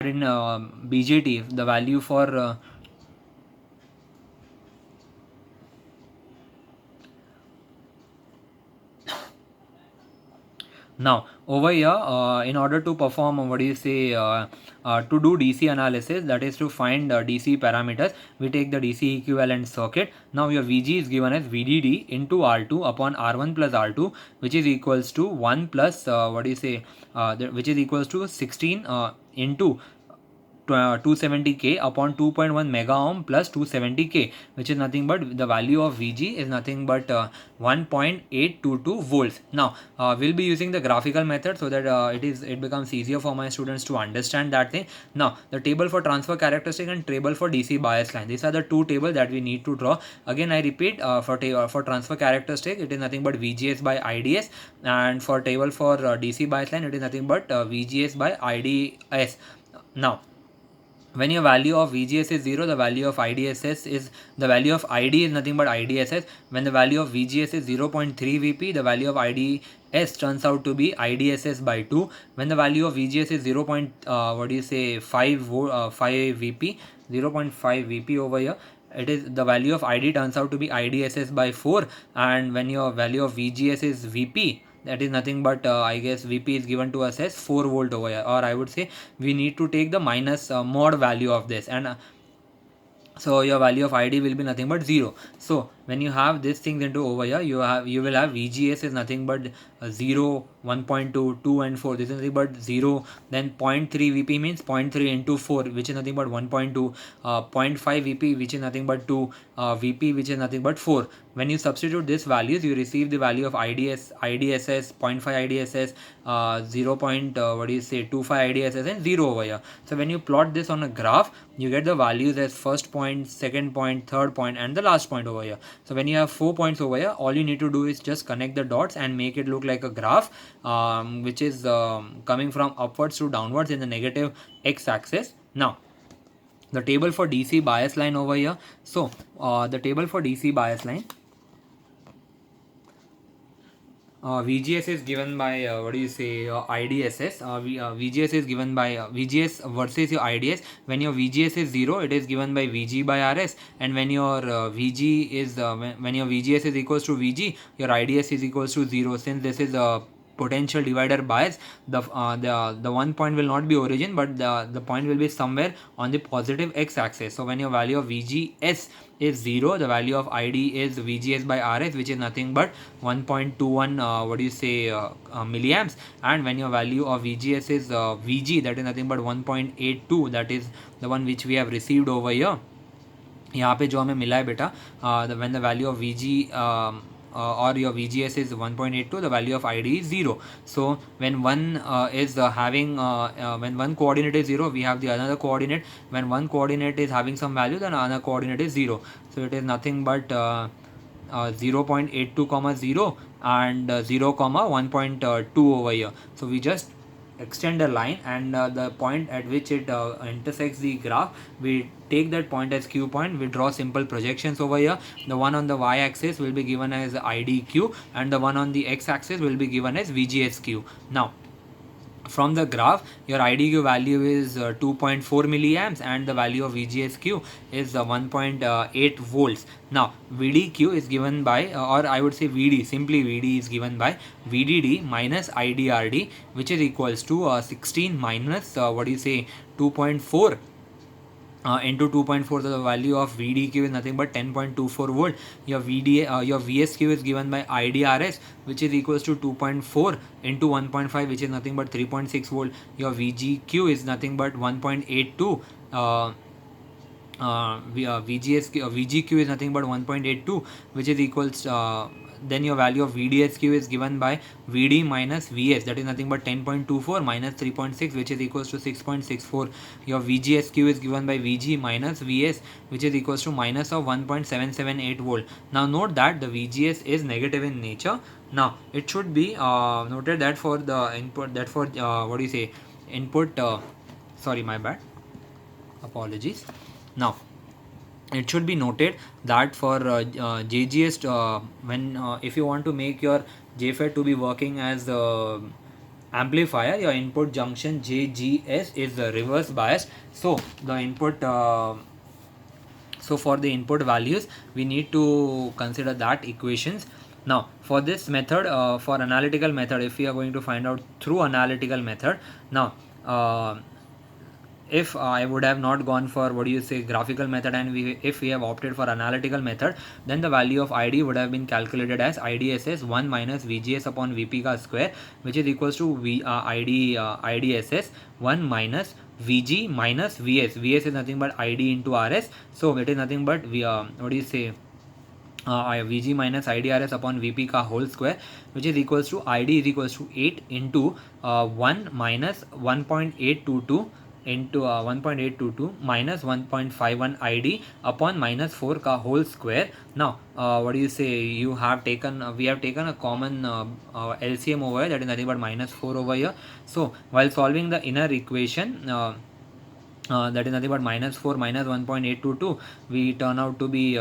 print BJT, the value for now over here, in order to perform to do DC analysis, that is to find DC parameters, we take the DC equivalent circuit. Now your VG is given as VDD into R2 upon R1 plus R2, which is equals to 1 plus which is equals to 16 into 270k upon 2.1 mega ohm plus 270k, which is nothing but the value of Vg is nothing but 1.822 volts. Now we'll be using the graphical method so that it becomes easier for my students to understand that thing. Now the table for transfer characteristic and table for DC bias line, these are the two tables that we need to draw. Again I repeat, for transfer characteristic it is nothing but VGS by IDS, and for table for DC bias line it is nothing but VGS by IDS. Now when your value of VGS is 0, the value of IDSS is, the value of ID is nothing but IDSS. When the value of VGS is 0.3 Vp, the value of IDS turns out to be IDSS by 2. When the value of VGS is 5 Vp, 0.5 Vp over here, it is the value of ID turns out to be IDSS by 4. And when your value of VGS is Vp, that is nothing but I guess Vp is given to us as 4 volt over here, or I would say we need to take the minus mod value of this, and so your value of ID will be nothing but 0. So when you have these things into over here, you will have VGS is nothing but 0, 1.2, 2 and 4. This is nothing but 0. Then 0.3 Vp means 0.3 into 4, which is nothing but 1.2. 0.5 Vp, which is nothing but 2. Vp, which is nothing but 4. When you substitute these values, you receive the value of IDSS, 0.5 IDSS, 0.25 IDSS, and 0 over here. So when you plot this on a graph, you get the values as first point, second point, third point, and the last point over here. So when you have 4 points over here, all you need to do is just connect the dots and make it look like a graph, which is coming from upwards to downwards in the negative x-axis. Now the table for DC bias line over here. So the table for DC bias line, VGS is given by IDSS. VGS is given by VGS versus your IDS. When your VGS is 0, it is given by VG by RS, and when your VG is when your VGS is equals to VG, your IDS is equals to 0. Since this is a potential divider bias, the one point will not be origin, but the point will be somewhere on the positive x-axis. So when your value of VGS is 0, the value of ID is VGS by RS, which is nothing but 1.21 milliamps. And when your value of VGS is VG, that is nothing but 1.82, that is the one which we have received over here. यहाँ पे जो हमें मिला है बेटा, when the value of VG or your VGS is 1.82, the value of ID is 0. So when one is when one coordinate is 0, we have the another coordinate. When one coordinate is having some value, then another coordinate is 0. So it is nothing but 0.82, 0 and 0, 1.2 over here. So we just extend a line, and the point at which it intersects the graph, we take that point as Q point. We draw simple projections over here. The one on the y axis will be given as IDQ, and the one on the x axis will be given as VGSQ. Now from the graph, your IDQ value is 2.4 milliamps, and the value of VGSQ is 1.8 volts. Now VDQ is given by, or I would say VD, simply VD is given by VDD minus IDRD, which is equals to 16 minus 2.4 into 2.4. So the value of VDQ is nothing but 10.24 volt. Your your VSQ is given by IDRS, which is equals to 2.4 into 1.5, which is nothing but 3.6 volt. Your VGQ is nothing but 1.82. VGQ is nothing but 1.82, which is equals then your value of VDSQ is given by VD minus VS, that is nothing but 10.24 minus 3.6, which is equals to 6.64. Your VGSQ is given by VG minus VS, which is equals to minus of 1.778 volt. Now note that the VGS is negative in nature. Now it should be noted that for the input, that for input, sorry, my bad, apologies. Now it should be noted that for JGS, when if you want to make your JFET to be working as amplifier, your input junction JGS is reverse biased. So the input so for the input values we need to consider that equations. Now for this method, for analytical method, if we are going to find out through analytical method, now if I would have not gone for graphical method, and if we have opted for analytical method, then the value of ID would have been calculated as IDSS 1 minus VGS upon VP ka square, which is equals to IDSS 1 minus VG minus VS. VS is nothing but ID into RS, so it is nothing but VG minus IDRS upon VP ka whole square, which is equals to ID is equals to 8 into 1 minus 1.822 into 1.822 minus 1.51 ID upon minus 4 ka whole square. Now you have taken we have taken a common LCM over here, that is nothing but minus 4 over here. So while solving the inner equation, that is nothing but minus 4 minus 1.822, we turn out to be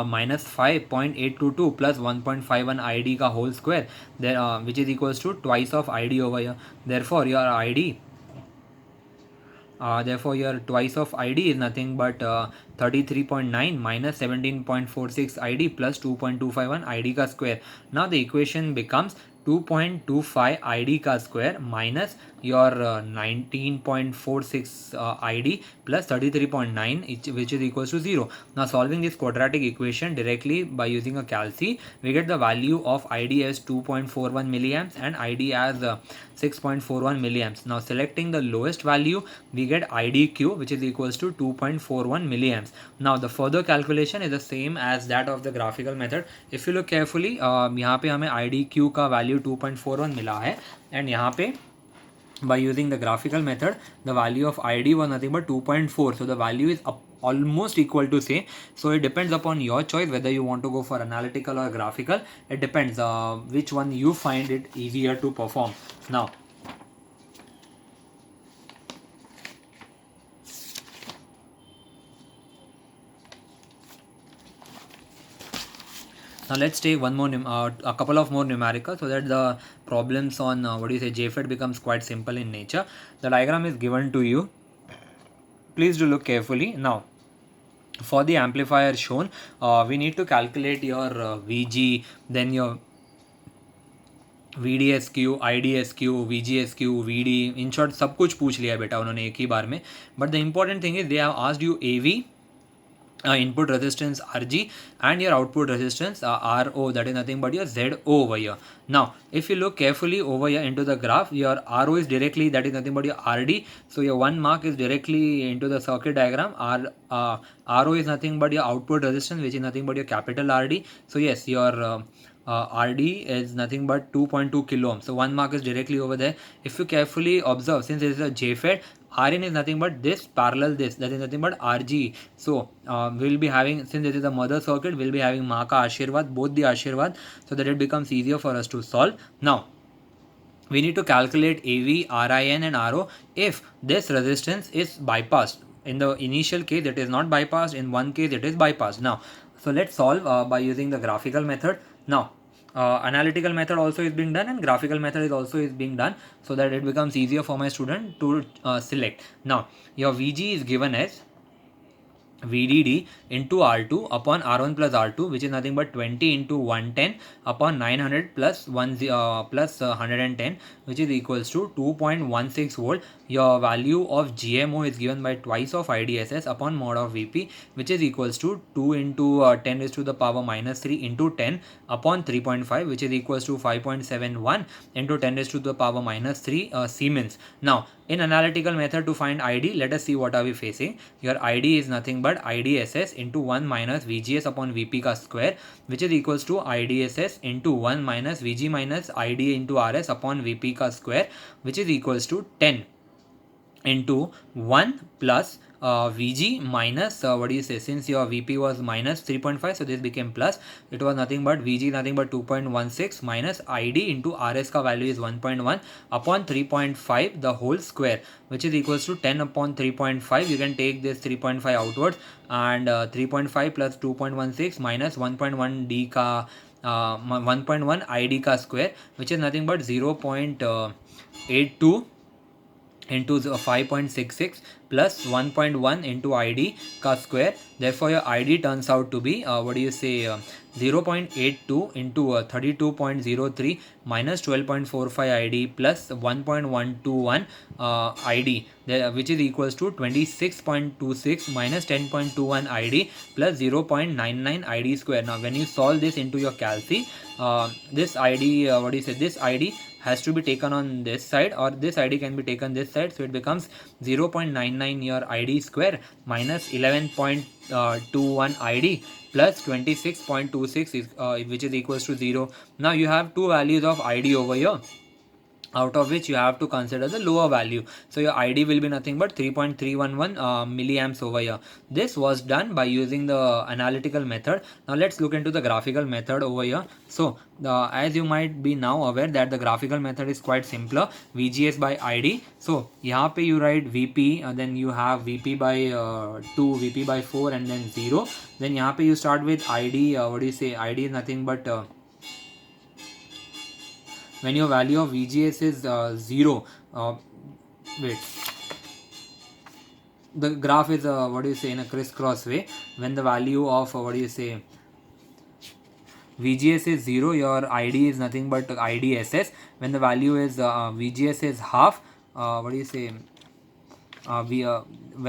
minus 5.822 plus 1.51 ID ka whole square, there which is equals to twice of ID over here. Therefore your twice of ID is nothing but 33.9 minus 17.46 ID plus 2.251 ID ka square. Now the equation becomes 2.25 ID ka square minus your 19.46 ID plus 33.9, which is equals to 0. Now solving this quadratic equation directly by using a calci, we get the value of ID as 2.41 milliamps and ID as 6.41 milliamps. Now selecting the lowest value, we get IDQ, which is equals to 2.41 milliamps. Now the further calculation is the same as that of the graphical method. If you look carefully, यहाँ पे हमें IDQ का value 2.41 मिला है, and यहाँ पे by using the graphical method the value of ID was nothing but 2.4, so the value is almost equal to same. So it depends upon your choice whether you want to go for analytical or graphical. It depends which one you find it easier to perform. Now let's take one more a couple of more numericals so that the problems on JFET becomes quite simple in nature. The diagram is given to you. Please do look carefully. Now for the amplifier shown, we need to calculate your VG, then your VDSQ, IDSQ, VGSQ, VD, in short सब कुछ पूछ लिया बेटा उन्होंने एक ही बार में. But the important thing is they have asked you AV, input resistance RG, and your output resistance RO, that is nothing but your ZO over here. Now if you look carefully over here into the graph, your RO is directly, that is nothing but your RD, so your one mark is directly into the circuit diagram. RO is nothing but your output resistance, which is nothing but your capital RD. So yes, your RD is nothing but 2.2 kilo ohms, so one mark is directly over there. If you carefully observe, since it is a JFET, Rn is nothing but this parallel this, that is nothing but RG. So we'll be having, since this is the mother circuit, we'll be having Maa ka Ashirwad, both the Ashirwad, so that it becomes easier for us to solve. Now we need to calculate AV, RIN and RO if this resistance is bypassed. In the initial case it is not bypassed, in one case it is bypassed. Now so let's solve by using the graphical method. Now analytical method also is being done and graphical method is also being done, so that it becomes easier for my student to select. Now your VG is given as VDD into R2 upon R1 plus R2, which is nothing but 20 into 110 upon 900 plus 110, which is equals to 2.16 volt. Your value of GMO is given by twice of IDSS upon mod of VP, which is equals to 2 into 10 raised to the power minus 3 into 10 upon 3.5, which is equals to 5.71 into 10 raised to the power minus 3 Siemens. Now in analytical method, to find ID, let us see what are we facing. Your ID is nothing but IDSS into 1 minus VGS upon VP ka square, which is equals to IDSS into 1 minus VG minus ID into RS upon VP ka square, which is equals to 10 into 1 plus Vg minus what do you say, since your Vp was minus 3.5, so this became plus. It was nothing but Vg nothing but 2.16 minus Id into Rs ka value is 1.1 upon 3.5 the whole square, which is equals to 10 upon 3.5. You can take this 3.5 outwards, and 3.5 plus 2.16 minus 1.1 d ka 1.1 id ka square, which is nothing but 0.82 into 5.66 plus 1.1 into id ka square. Therefore your id turns out to be 0.82 into 32.03 minus 12.45 id plus 1.121 id, which is equals to 26.26 minus 10.21 id plus 0.99 id square. Now when you solve this into your calci, this id this id has to be taken on this side, or this id can be taken this side, so it becomes 0.99 your id square minus 11.21 id plus 26.26 is which is equals to 0. Now you have two values of id over here, out of which you have to consider the lower value. So your id will be nothing but 3.311 milliamps over here. This was done by using the analytical method. Now let's look into the graphical method over here. So as you might be now aware that the graphical method is quite simpler, vgs by id. So यहाँ पे you write vp, then you have vp by 2, vp by 4, and then 0. Then यहाँ पे you start with id, id is nothing but when your value of VGS is 0, wait, the graph is in a crisscross way. When the value of VGS is 0, your ID is nothing but IDSS. When the value is VGS is half, when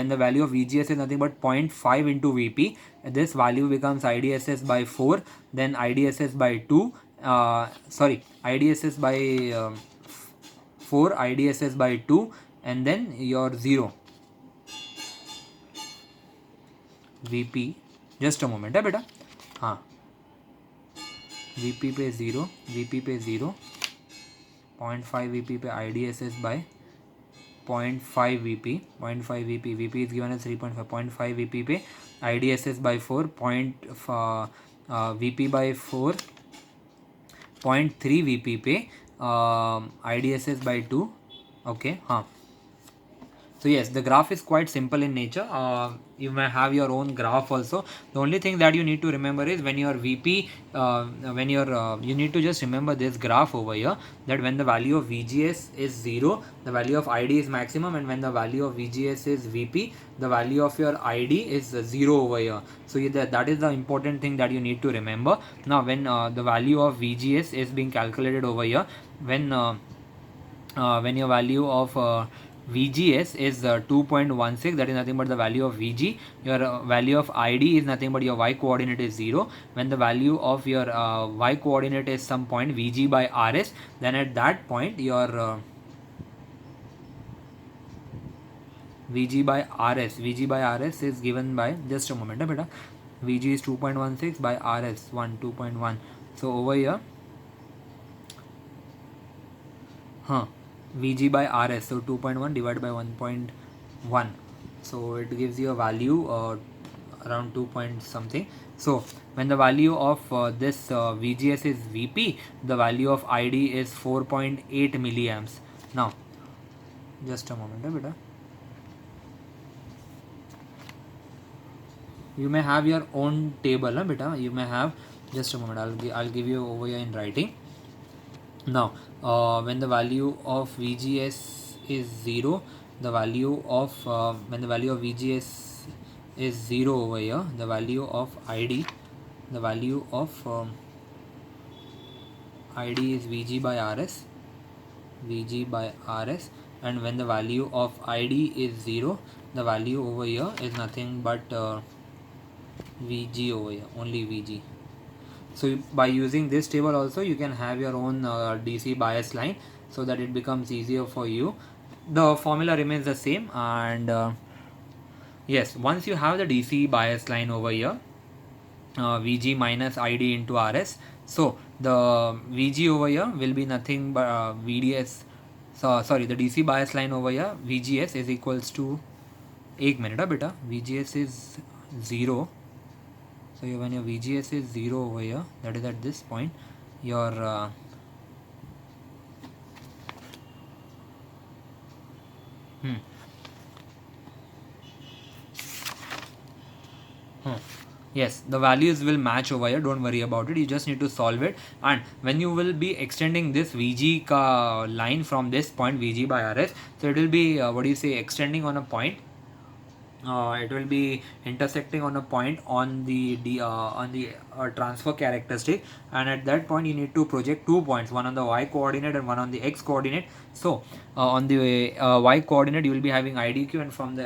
the value of VGS is nothing but 0.5 into VP, this value becomes IDSS by 4, then IDSS by 2, IDSS by 4, IDSS by 2, and then your 0 VP. Just a moment, beta. हाँ, VP पे 0, VP पे 0, 0.5 VP पे IDSS by 0.5 VP, 0.5 VP, VP is given as 3.5, 0.5 VP पे IDSS by 4, VP by 4, 0.3 VP पे IDSS by 2. Okay, हाँ. So yes, the graph is quite simple in nature. You may have your own graph also. The only thing that you need to remember is when your VP, you need to just remember this graph over here, that when the value of VGS is 0, the value of ID is maximum, and when the value of VGS is VP, the value of your ID is 0 over here. So that is the important thing that you need to remember. Now when the value of VGS is being calculated over here, when your value of VGS is 2.16, that is nothing but the value of VG. Your value of ID is nothing but your y coordinate is 0. When the value of your y coordinate is some point VG by RS, then at that point your VG by RS is given by, just a moment, beta. VG is 2.16 by RS 2.1. So over here, VG by RS, so 2.1 divided by 1.1, so it gives you a value around 2 point something. So when the value of this VGS is VP, the value of ID is 4.8 milliamps. Now just a moment, beta. You may have your own table, beta. You may have, just a moment, I'll give you over here in writing. Now when the value of VGS is 0, the value of when the value of VGS is 0 over here, the value of ID, the value of ID is VG by RS, and when the value of ID is 0, the value over here is nothing but VG over here, only VG. So by using this table also, you can have your own DC bias line, so that it becomes easier for you. The formula remains the same, and yes, once you have the DC bias line over here, VG minus ID into RS, so the VG over here will be nothing but VDS, the DC bias line over here, VGS is equals to एक minute बेटा, VGS is 0. So when your VGS is 0 over here, that is at this point, your yes, the values will match over here, don't worry about it, you just need to solve it. And when you will be extending this VG line from this point, VG by RS, so it will be extending on a point. It will be intersecting on a point on the transfer characteristic, and at that point you need to project 2 points, one on the y coordinate and one on the x coordinate. So on the y coordinate you will be having IDQ, and from the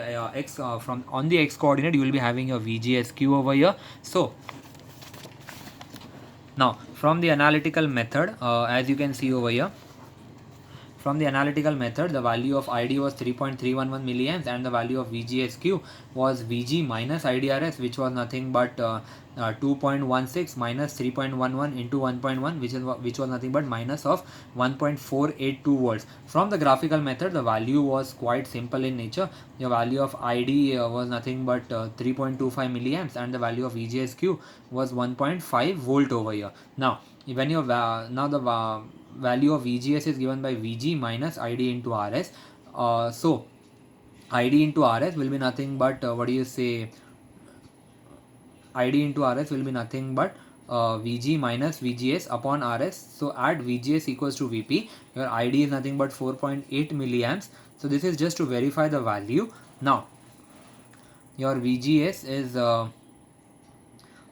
from on the x coordinate you will be having your VGSQ over here. So now from the analytical method, as you can see over here, from the analytical method, the value of ID was 3.311 milliamps, and the value of VGSQ was VG minus IDRS, which was nothing but 2.16 minus 3.11 into 1.1, which was nothing but minus of 1.482 volts. From the graphical method, the value was quite simple in nature. The value of ID was nothing but 3.25 milliamps, and the value of VGSQ was 1.5 volt over here. Now, when you now the value of VGS is given by VG minus ID into RS. So ID into RS will be nothing but ID into RS will be nothing but VG minus VGS upon RS. So add VGS equals to VP. Your ID is nothing but 4.8 milliamps. So this is just to verify the value. Now your VGS is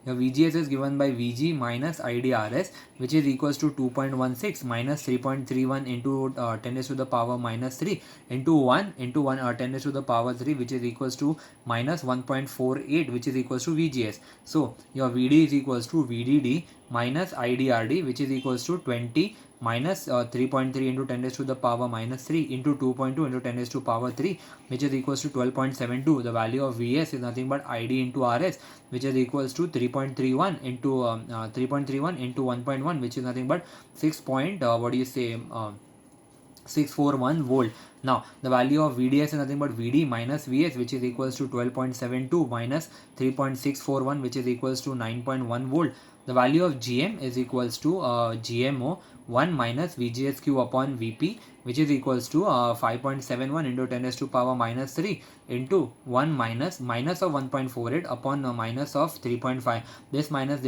your VGS is given by VG minus IDRS, which is equals to 2.16 minus 3.31 into 10 raised to the power minus 3 into 1 into 10 raised to the power 3, which is equals to minus 1.48, which is equals to VGS. So your VD is equals to VDD minus IDRD, which is equals to 20 minus 3.3 into 10 raised to the power minus 3 into 2.2 into 10 raised to power 3, which is equals to 12.72. The value of VS is nothing but ID into RS, which is equals to 3.31 into 3.31 into 1.1, which is nothing but 641 volt. Now the value of VDS is nothing but VD minus VS, which is equals to 12.72 minus 3.641, which is equals to 9.1 volt. The value of GM is equals to GMO 1 minus VGSQ upon VP, which is equals to 5.71 into 10 raised to power minus 3 into 1 minus of 1.48 upon minus of 3.5. This minus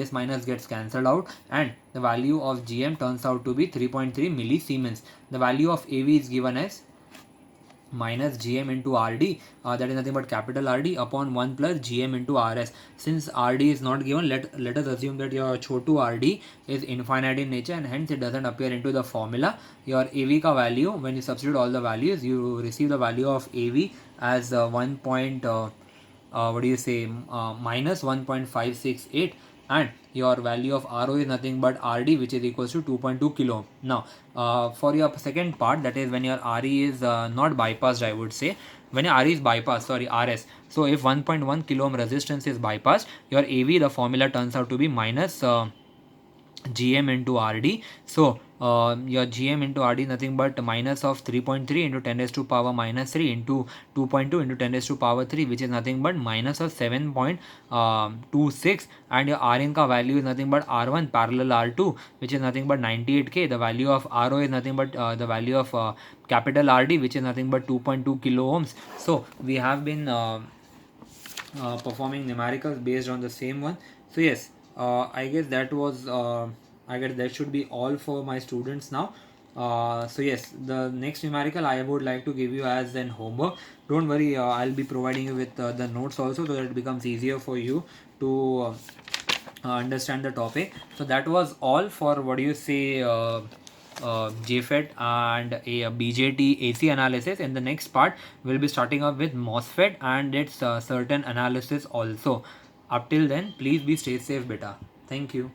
gets cancelled out, and the value of GM turns out to be 3.3 millisiemens. The value of AV is given as minus GM into RD, that is nothing but capital RD upon 1 plus GM into RS. Since RD is not given, let us assume that your chotu RD is infinite in nature, and hence it doesn't appear into the formula. Your AV ka value, when you substitute all the values, you receive the value of AV as minus 1.568, and your value of RO is nothing but RD, which is equals to 2.2 kilo. Now for your second part, that is when your RE is not bypassed, I would say, when your RE is bypassed, sorry, RS. So if 1.1 kilo ohm resistance is bypassed, your AV, the formula turns out to be minus GM into RD. So your GM into RD is nothing but minus of 3.3 into 10 raised to power minus 3 into 2.2 into 10 raised to power 3, which is nothing but minus of 7.26, and your Rn ka value is nothing but R1 parallel R2, which is nothing but 98K. The value of RO is nothing but the value of capital RD, which is nothing but 2.2 kilo ohms. So we have been performing numericals based on the same one. So yes, I guess that was I guess that should be all for my students now. So yes, the next numerical I would like to give you as an homework. Don't worry, I'll be providing you with the notes also, so that it becomes easier for you to understand the topic. So that was all for JFET and a BJT AC analysis. In the next part, we'll be starting up with MOSFET and its certain analysis also. Up till then, please be stay safe, beta. Thank you.